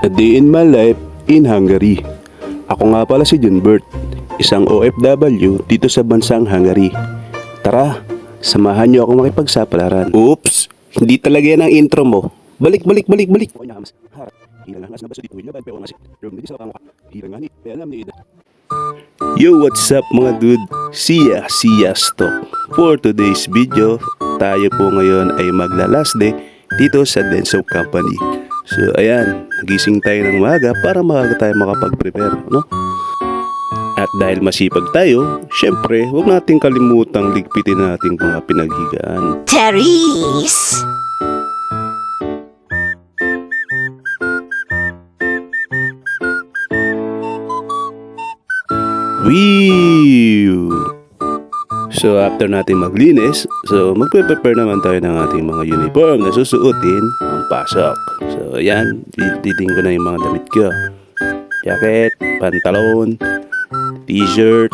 A Day in My Life in Hungary. Ako nga pala si Junbert, isang OFW dito sa bansang Hungary. Tara, samahan niyo ako makipagsapalaran. Oops, hindi talaga yan ang intro mo. Balik. Yo, what's up mga dude? Siya Stock. For today's video, tayo po ngayon ay magla-last day dito sa Denso Company. So ayan, nagising tayo ng umaga para maaga tayo makapag-prepare, no? At dahil masipag tayo, syempre, huwag nating kalimutang ligpitin nating mga pinaghigaan. Terry's. Whew! So after natin maglinis, so magpe-prepare naman tayo ng ating mga uniform na susuotin ang pasok. So ayan, bibitin ko na yung mga damit ko. Jacket, pantalon, t-shirt,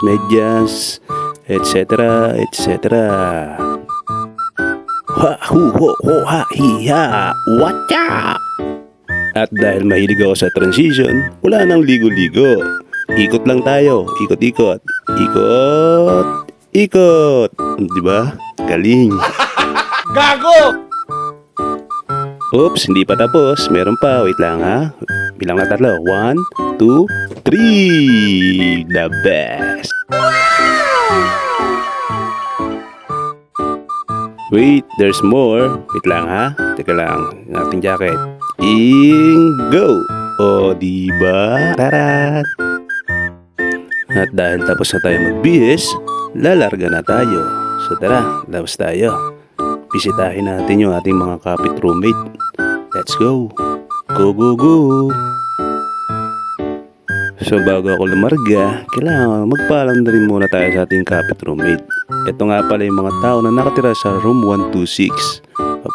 medyas, etc. Ha hu ho ho ha hi ha, what's up? At dahil mahilig ako sa transition, wala nang ligo-ligo. Ikot lang tayo, ikot. Di ba? Galing. Gago! Oops, hindi pa tapos. Meron pa. Wait lang ha. Bilang na 3. 1, 2, 3. The best. Wait, there's more. Wait lang ha. Teka lang. Yung ating jacket. Go! O, diba? Tarat! At dahil tapos na tayo magbihis, lalarga na tayo. So tara, labas tayo. Bisitahin natin yung ating mga kapit roommate. Let's go! Go! So bago ako lumarga, kailangan magpaalam na rin muna tayo sa ating kapit roommate. Ito nga pala yung mga tao na nakatira sa room 126.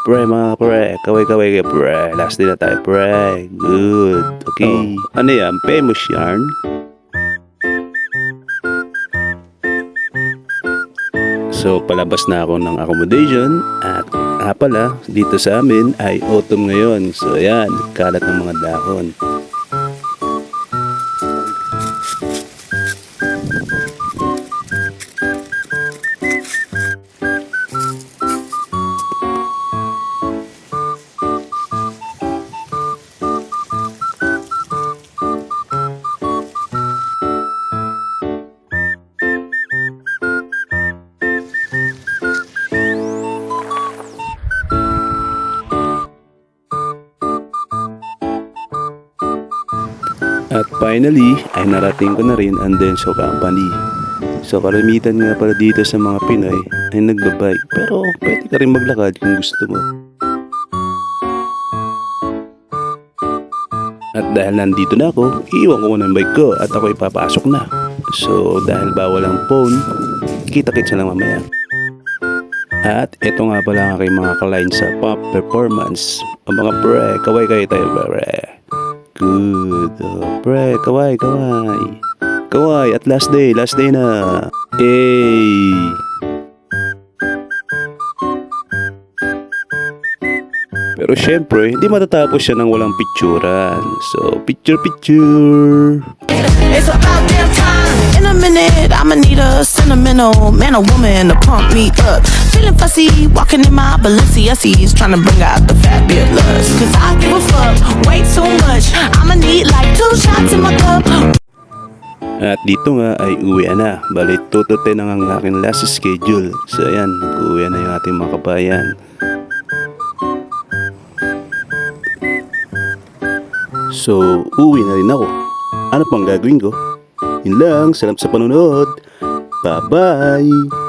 Pre, mga pre, kaway pre. Last day na tayo, pre. Good. Okay. Ano yan? Famous yarn? So palabas na ako ng accommodation at pala dito sa amin ay autumn ngayon. So ayan, kalat ng mga dahon. At finally, ay narating ko na rin ang Denso Company. So karamitan nga pala dito sa mga Pinoy ay nagbabike, pero pwede ka rin maglakad kung gusto mo. At dahil nandito na ako, iiwan ko muna ang bike ko at ako ipapasok na. So dahil bawal ang phone, kita-kits na lang mamaya. At ito nga pala ang aking mga ka-line sa pop performance. Ang mga pre, kaway kayo tayo pre. Good. Pre, kaway. Kaway, at last day na. Hey! Pero syempre, hindi matatapos siya ng walang picturean. So, picture. It's about damn time. In a minute, I'ma need a sentimental man or woman to pump me up. Feeling fussy, walking in my Balenciennes, trying to bring out the fabulous. Cause I give a fuck way too much. I'ma need like 2 shots in my cup. At dito nga ay uwi na. Bali, 2 to 10 ang aking last schedule. So, ayan, nag-uwi na yung ating mga kabayan. So, uwi na rin ako. Ano pang gagawin ko? Yun lang, salamat sa panonood. Bye-bye!